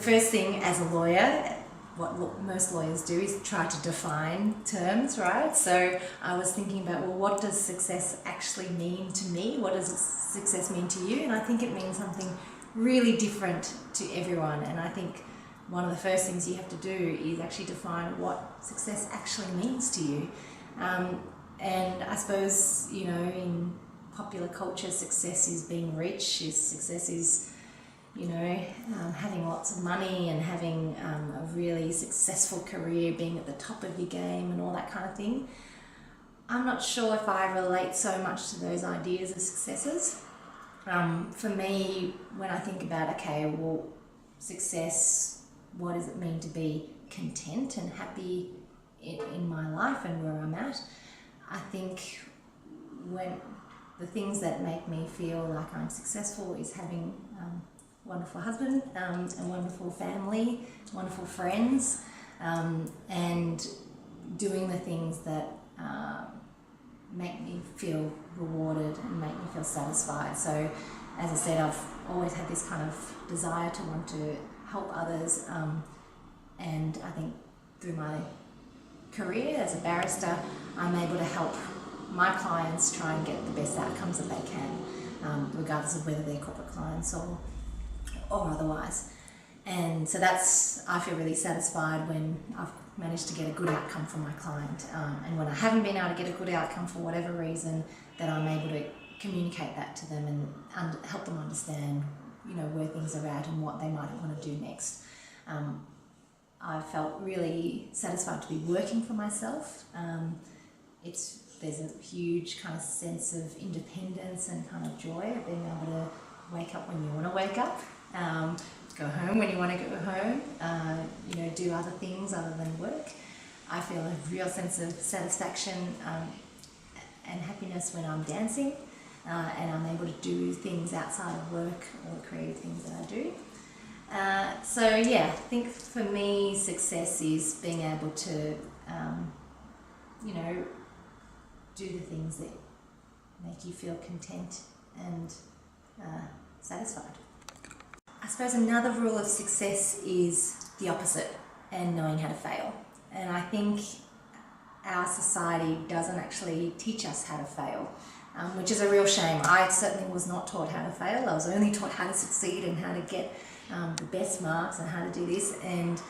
first thing as a lawyer, what most lawyers do is try to define terms, right? So I was thinking about, well, what does success actually mean to me? What does success mean to you? And I think it means something really different to everyone. And I think one of the first things you have to do is actually define what success actually means to you. And I suppose, you know, in popular culture, success is being rich, success is, you know, having lots of money and having a really successful career, being at the top of your game and all that kind of thing. I'm not sure if I relate so much to those ideas of successes. For me, when I think about, okay, well, success, what does it mean to be content and happy in my life and where I'm at? I think when the things that make me feel like I'm successful is having a wonderful husband, a wonderful family, wonderful friends, and doing the things that make me feel rewarded and make me feel satisfied. So, as I said, I've always had this kind of desire to want to help others, and I think through my career as a barrister, I'm able to help my clients try and get the best outcomes that they can, regardless of whether they're corporate clients or otherwise. And so I feel really satisfied when I've managed to get a good outcome for my client, and when I haven't been able to get a good outcome for whatever reason, that I'm able to communicate that to them and help them understand, you know, where things are at and what they might want to do next. I felt really satisfied to be working for myself. There's a huge kind of sense of independence and kind of joy of being able to wake up when you want to wake up, go home when you want to go home, you know, do other things other than work. I feel a real sense of satisfaction and happiness when I'm dancing, and I'm able to do things outside of work or the creative things that I do. So yeah, I think for me, success is being able to, you know, do the things that make you feel content and satisfied. I suppose another rule of success is the opposite, and knowing how to fail. And I think our society doesn't actually teach us how to fail, which is a real shame. I certainly was not taught how to fail. I was only taught how to succeed and how to get the best marks and how to do this. And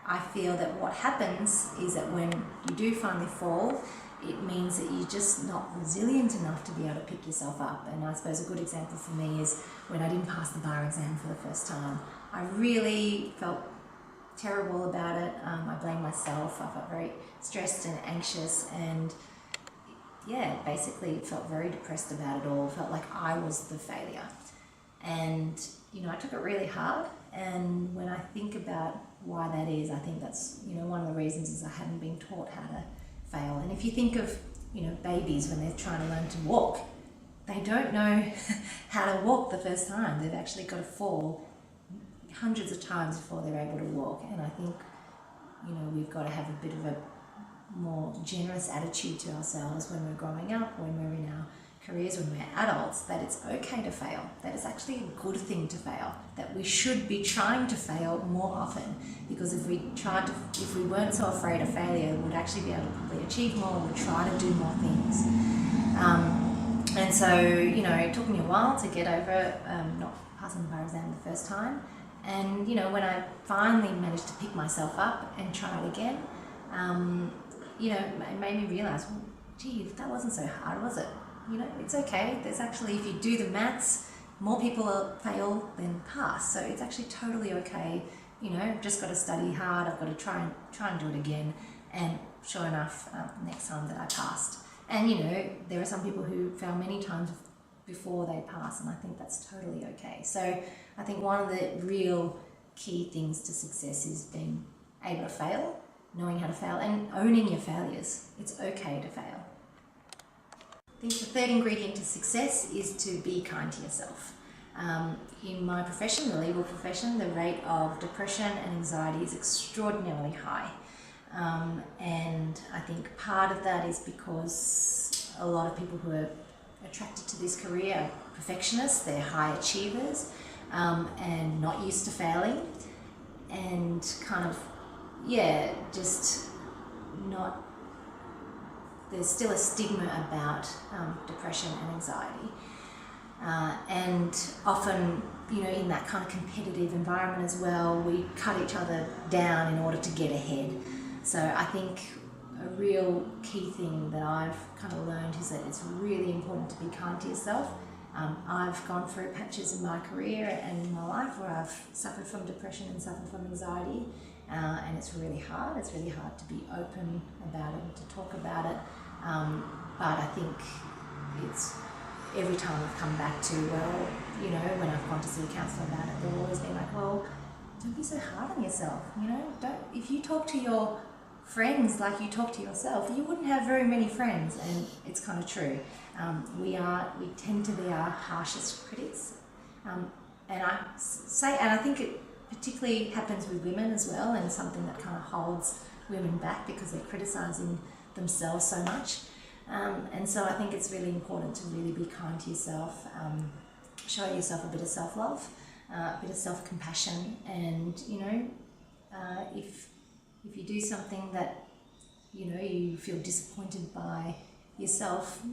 I feel that what happens is that when you do finally fall, it means that you're just not resilient enough to be able to pick yourself up. And I suppose a good example for me is when I didn't pass the bar exam for the first time. I really felt terrible about it. I blamed myself. I felt very stressed and anxious, and yeah, basically felt very depressed about it all. Felt like I was the failure. And you know, I took it really hard, and when I think about why that is, I think that's, you know, one of the reasons is I hadn't been taught how to fail. And if you think of, you know, babies when they're trying to learn to walk, they don't know how to walk the first time. They've actually got to fall hundreds of times before they're able to walk. And I think, you know, we've got to have a bit of a more generous attitude to ourselves when we're growing up, when we're in our careers, when we're adults, that it's okay to fail, that it's actually a good thing to fail, that we should be trying to fail more often, because if we weren't so afraid of failure, we'd actually be able to probably achieve more, we'd try to do more things. And so, you know, it took me a while to get over not passing the bar exam the first time, and you know, when I finally managed to pick myself up and try it again, you know, it made me realise, well, gee, that wasn't so hard, was it? You know, it's okay. There's actually, if you do the maths, more people fail than pass. So it's actually totally okay. You know, just got to study hard. I've got to try and do it again. And sure enough, next time that I passed. And you know, there are some people who fail many times before they pass, and I think that's totally okay. So I think one of the real key things to success is being able to fail, knowing how to fail, and owning your failures. It's okay to fail. I think the third ingredient to success is to be kind to yourself. In my profession, the legal profession, the rate of depression and anxiety is extraordinarily high. And I think part of that is because a lot of people who are attracted to this career are perfectionists, they're high achievers, and not used to failing. and kind of, just not, there's still a stigma about depression and anxiety. And often, in that kind of competitive environment as well, we cut each other down in order to get ahead. So I think a real key thing that I've kind of learned is that it's really important to be kind to yourself. I've gone through patches in my career and in my life where I've suffered from depression and suffered from anxiety, and it's really hard. It's really hard to be open about it and to talk about it. But I think it's every time I've come back to, when I've gone to see a counsellor about it, they've always been like, well, don't be so hard on yourself. If you talk to your friends like you talk to yourself, you wouldn't have very many friends. And it's kind of true. We tend to be our harshest critics. And I think it particularly happens with women as well, and something that kind of holds women back because they're criticising themselves so much. And so I think it's really important to really be kind to yourself, show yourself a bit of self-love, a bit of self-compassion, and if you do something that you feel disappointed by yourself,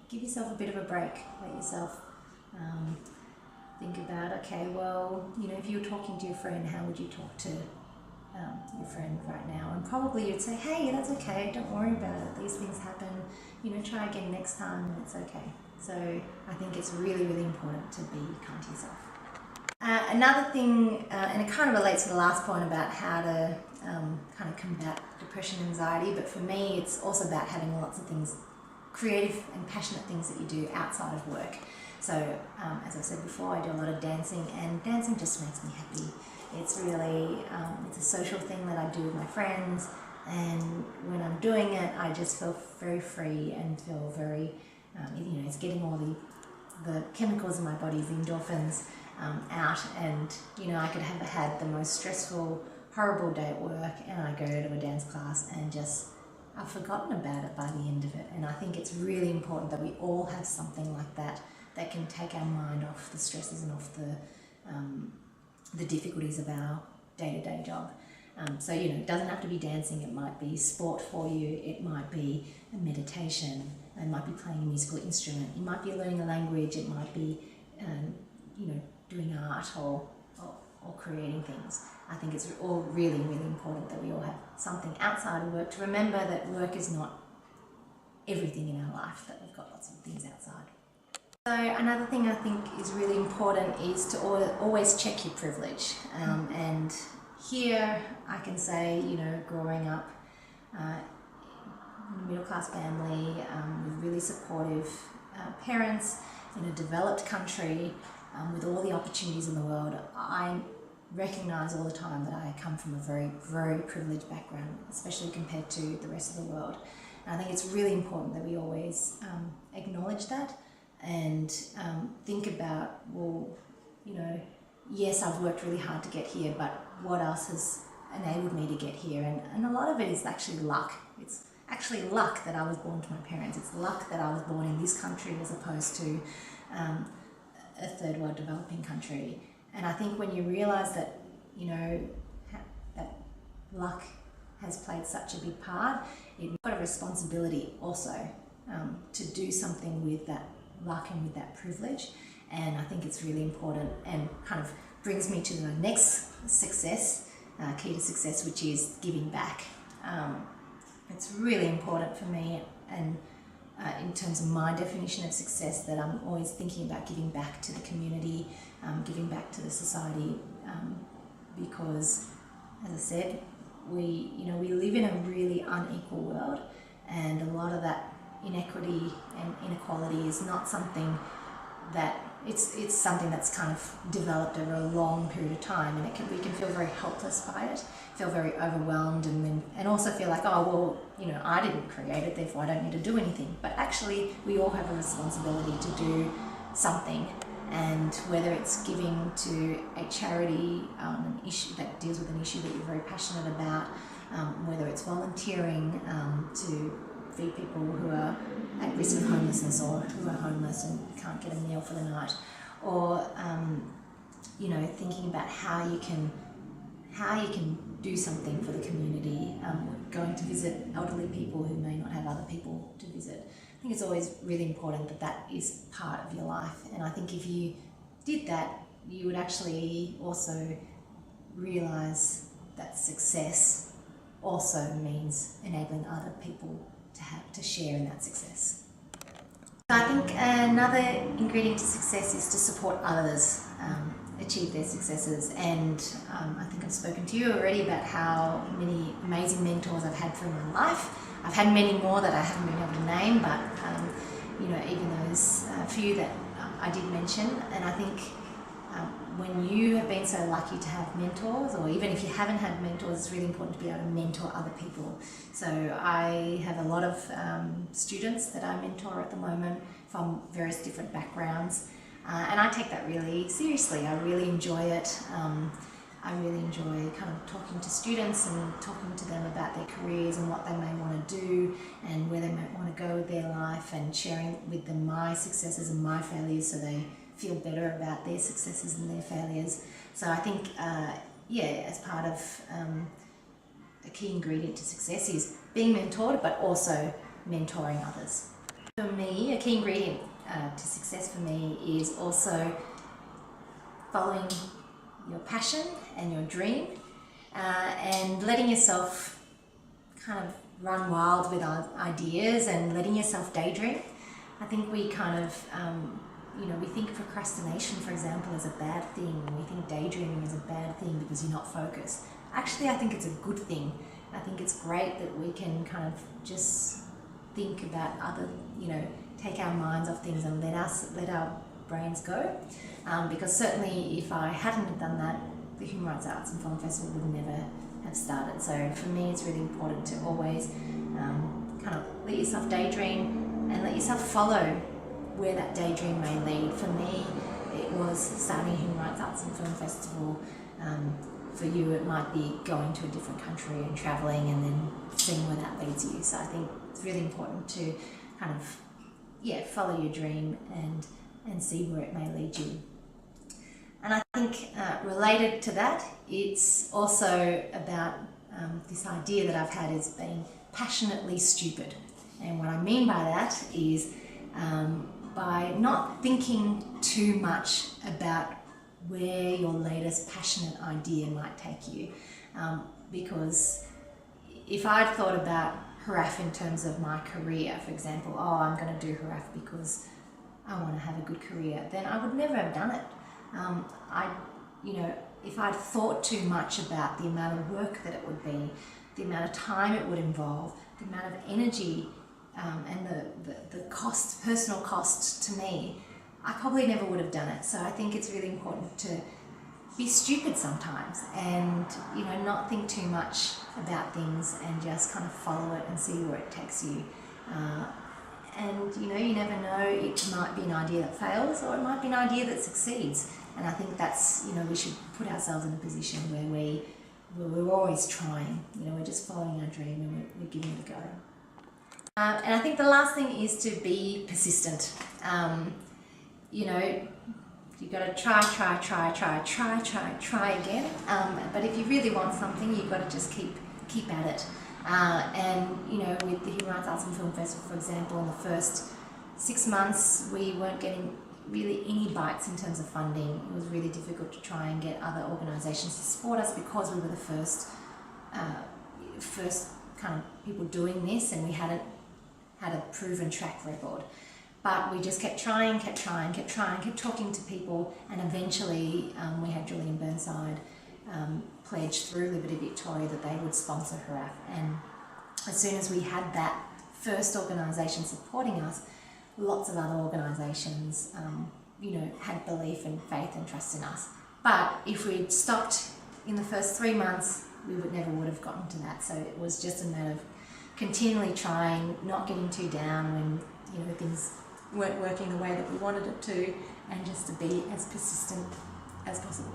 give yourself a bit of a break. Let yourself think about, okay, well, if you were talking to your friend, how would you talk to your friend right now? And probably you'd say, hey, that's okay, don't worry about it, these things happen, try again next time, and it's okay. So I think it's really, really important to be kind to yourself. Another thing, and it kind of relates to the last point about how to kind of combat depression and anxiety, but for me it's also about having lots of things, creative and passionate things that you do outside of work. So as I said before, I do a lot of dancing, and dancing just makes me happy. It's really, it's a social thing that I do with my friends, and when I'm doing it, I just feel very free and feel very, it's getting all the chemicals in my body, the endorphins, out, and I could have had the most stressful, horrible day at work, and I go to a dance class and just, I've forgotten about it by the end of it. And I think it's really important that we all have something like that that can take our mind off the stresses and off the difficulties of our day-to-day job. So it doesn't have to be dancing. It might be sport for you. It might be a meditation. It might be playing a musical instrument. It might be learning a language. It might be doing art or creating things. I think it's all really, really important that we all have something outside of work, to remember that work is not everything in our life, that we've got lots of things outside. So another thing I think is really important is to always check your privilege. And here I can say, growing up in a middle-class family with really supportive parents in a developed country with all the opportunities in the world, I recognise all the time that I come from a very, very privileged background, especially compared to the rest of the world. And I think it's really important that we always acknowledge that and think about, well, yes, I've worked really hard to get here, but what else has enabled me to get here? And a lot of it is actually luck. It's actually luck that I was born to my parents. It's luck that I was born in this country as opposed to a third world developing country. And I think when you realise that, that luck has played such a big part, you've got a responsibility also to do something with that luck and with that privilege. And I think it's really important, and kind of brings me to the next success, key to success, which is giving back. It's really important for me, and in terms of my definition of success, that I'm always thinking about giving back to the community, giving back to the society, because, as I said, we live in a really unequal world, and a lot of that inequity and inequality is not something that it's something that's kind of developed over a long period of time, and we can feel very helpless by it, feel very overwhelmed, and also feel like, oh well, I didn't create it, therefore I don't need to do anything. But actually, we all have a responsibility to do something, and whether it's giving to a charity, an issue that deals with an issue that you're very passionate about, whether it's volunteering to feed people who are at risk of homelessness or who are homeless and can't get a meal for the night, or thinking about how you can how you can do something for the community, going to visit elderly people who may not have other people to visit. I think it's always really important that that is part of your life, and I think if you did that, you would actually also realise that success also means enabling other people to share in that success. So I think another ingredient to success is to support others achieve their successes, and I think I've spoken to you already about how many amazing mentors I've had through my life. I've had many more that I haven't been able to name, but you know, even those few that I did mention. And I think when you have been so lucky to have mentors, or even if you haven't had mentors, it's really important to be able to mentor other people. So I have a lot of students that I mentor at the moment from various different backgrounds. And I take that really seriously. I really enjoy it. I really enjoy kind of talking to students and talking to them about their careers and what they may want to do and where they might want to go with their life, and sharing with them my successes and my failures so they feel better about their successes and their failures. So I think, yeah, as part of a key ingredient to success is being mentored, but also mentoring others. For me, a key ingredient to success for me is also following your passion and your dream, and letting yourself kind of run wild with ideas and letting yourself daydream. I think we kind of, you know, we think procrastination, for example, is a bad thing. We think daydreaming is a bad thing because you're not focused. Actually, I think it's a good thing. I think it's great that we can kind of just think about other, you know, take our minds off things and let our brains go. Because certainly if I hadn't done that, the Human Rights Arts and Film Festival would never have started. So for me, it's really important to always kind of let yourself daydream and let yourself follow where that daydream may lead. For me, it was starting Human Rights Arts and Film Festival. For you, it might be going to a different country and travelling and then seeing where that leads you. So I think it's really important to kind of, yeah, follow your dream and see where it may lead you. And I think related to that, it's also about this idea that I've had is being passionately stupid. And what I mean by that is by not thinking too much about where your latest passionate idea might take you. Because if I'd thought about Hurraf in terms of my career, for example, oh, I'm going to do Hurraf because I want to have a good career, then I would never have done it. You know, if I'd thought too much about the amount of work that it would be, the amount of time it would involve, the amount of energy and the cost, personal cost to me, I probably never would have done it. So I think it's really important to be stupid sometimes and, you know, not think too much about things and just kind of follow it and see where it takes you. And, you know, you never know, it might be an idea that fails or it might be an idea that succeeds. And I think that's, you know, we should put ourselves in a position where we're always trying, you know, we're just following our dream and we're giving it a go. And I think the last thing is to be persistent. You know, you've got to try again. But if you really want something, you've got to just keep at it. And, you know, with the Human Rights Arts and Film Festival, for example, in the first 6 months, we weren't getting really any bites in terms of funding. It was really difficult to try and get other organisations to support us because we were the first kind of people doing this, and we hadn't had a proven track record. But we just kept trying, kept talking to people, and eventually we had Julian Burnside pledge through Liberty Victoria that they would sponsor Hurraf. And as soon as we had that first organisation supporting us, lots of other organisations, you know, had belief and faith and trust in us. But if we'd stopped in the first 3 months, we would have gotten to that. So it was just a matter of continually trying, not getting too down when, you know, things weren't working the way that we wanted it to, and just to be as persistent as possible.